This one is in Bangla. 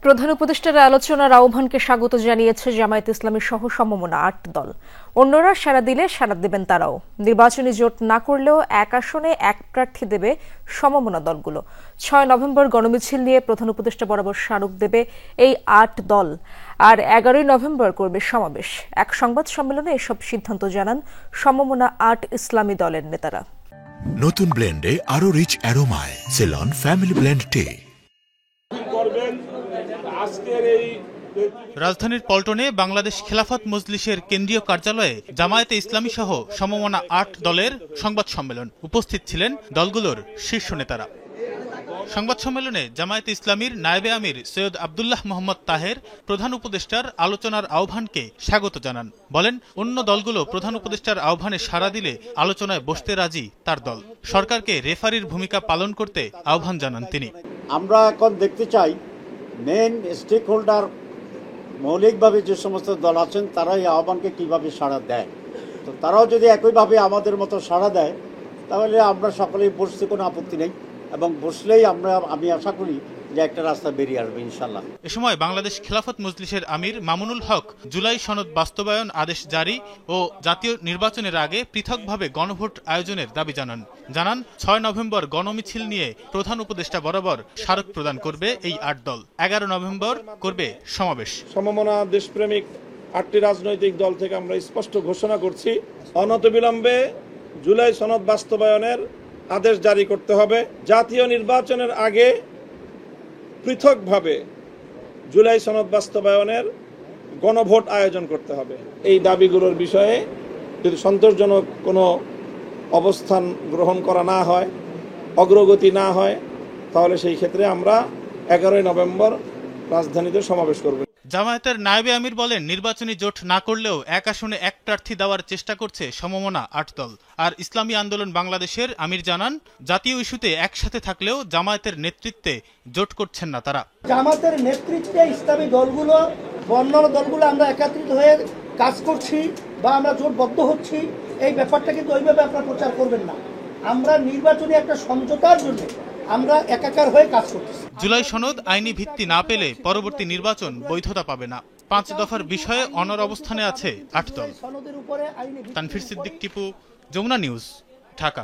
প্রধান উপদেষ্টার আলোচনার আহ্বানকে স্বাগত জানিয়েছে জামায়াতে ইসলামী সহ সমমনা ৮ দল। অন্যরা সাড়া দিলে সাড়া দেবেন তারাও। নির্বাচনী জোট না করলেও এক আসনে এক প্রার্থী দেবে সমমনা দলগুলো। ৬ নভেম্বর গণমিছিল নিয়ে প্রধান উপদেষ্টা বরাবর স্মারক দেবে এই ৮ দল, আর ১১ নভেম্বর করবে সমাবেশ। এক সংবাদ সম্মেলনে এসব সিদ্ধান্ত জানান সমমনা ৮ ইসলামী দলের নেতারা। নতুন ব্লেন্ডে আরো রিচ অ্যারোমায় সেলন ফ্যামিলি ব্লেন্ড টে। রাজধানীর পল্টনে বাংলাদেশ খেলাফত মজলিসের কেন্দ্রীয় কার্যালয়ে জামায়াতে ইসলামী সহ সমমনা ৮ দলের সংবাদ সম্মেলন। উপস্থিত ছিলেন দলগুলোর শীর্ষ নেতারা। সংবাদ সম্মেলনে জামায়াতে ইসলামীর নায়েবে আমির সৈয়দ আব্দুল্লাহ মোহাম্মদ তাহের প্রধান উপদেষ্টার আলোচনার আহ্বানকে স্বাগত জানান। বলেন, অন্য দলগুলো প্রধান উপদেষ্টার আহ্বানে সাড়া দিলে আলোচনায় বসতে রাজি তার দল। সরকারকে রেফারির ভূমিকা পালন করতে আহ্বান জানান তিনি। আমরা এখন দেখতে চাই মেইন স্টেক হোল্ডার মৌলিকভাবে যে সমস্ত দল আছেন তারা এই আহ্বানকে কীভাবে সাড়া দেয়। তো তারাও যদি একইভাবে আমাদের মতো সাড়া দেয় তাহলে আমরা সকলেই বসতে কোনো আপত্তি নেই, এবং বসলেই আমি আশা করি যে একটা রাস্তা বেরিয়ে আসবে ইনশাল্লাহ। এ সময় বাংলাদেশ খেলাফত মজলিসের আমির মামুনুল হক জুলাই সনদ বাস্তবায়ন আদেশ জারি ও জাতীয় নির্বাচনের আগে পৃথকভাবে গণভোট আয়োজনের দাবি জানান। ৬ নভেম্বর গণমিছিল নিয়ে প্রধান উপদেষ্টা বরাবর স্মারক প্রদান করবে এই ৮ দল। ১১ নভেম্বর করবে সমাবেশ। সমমনা দেশপ্রেমিক ৮টি রাজনৈতিক দল থেকে আমরা স্পষ্ট ঘোষণা করছি, অনতিবিলম্বে জুলাই সনদ বাস্তবায়নের আদেশ জারি করতে হবে। জাতীয় নির্বাচনের আগে পৃথকভাবে জুলাই সনদ বাস্তবায়নের গণভোট আয়োজন করতে হবে। এই দাবিগুলোর বিষয়ে যদি সন্তোষজনক কোনো অবস্থান গ্রহণ করা না হয়, অগ্রগতি না হয়, তাহলে সেই ক্ষেত্রে আমরা ১১ নভেম্বর রাজধানীতে সমাবেশ করব। জামায়াতের নায়েবে আমির বলেন, নির্বাচনী জোট না করলেও এক আসনে এক প্রার্থী দেওয়ার চেষ্টা করছে সমমনা ৮ দল। আর ইসলামী আন্দোলন বাংলাদেশের আমির জানান, জাতীয় ইস্যুতে একসাথে থাকলেও জামায়াতের নেতৃত্বে জোট করছেন না তারা। জামায়াতের নেতৃত্বে ইসলামী দলগুলো, অন্যান্য দলগুলো আমরা একত্রিত হয়ে কাজ করছি বা আমরা জোটবদ্ধ হচ্ছি, এই ব্যাপারটা কিন্তু ওইভাবে আপনারা প্রচার করবেন না। আমরা নির্বাচনী একটা সমঝোতার জন্য আমরা একাকার হয়ে কাজ করতেছি। জুলাই সনদ আইনি ভিত্তি না পেলে পরবর্তী নির্বাচন বৈধতা পাবে না। ৫ দফার বিষয়ে অনড় অবস্থানে আছে ৮ দল। তানভীর সিদ্দিক টিপু, যমুনা নিউজ, ঢাকা।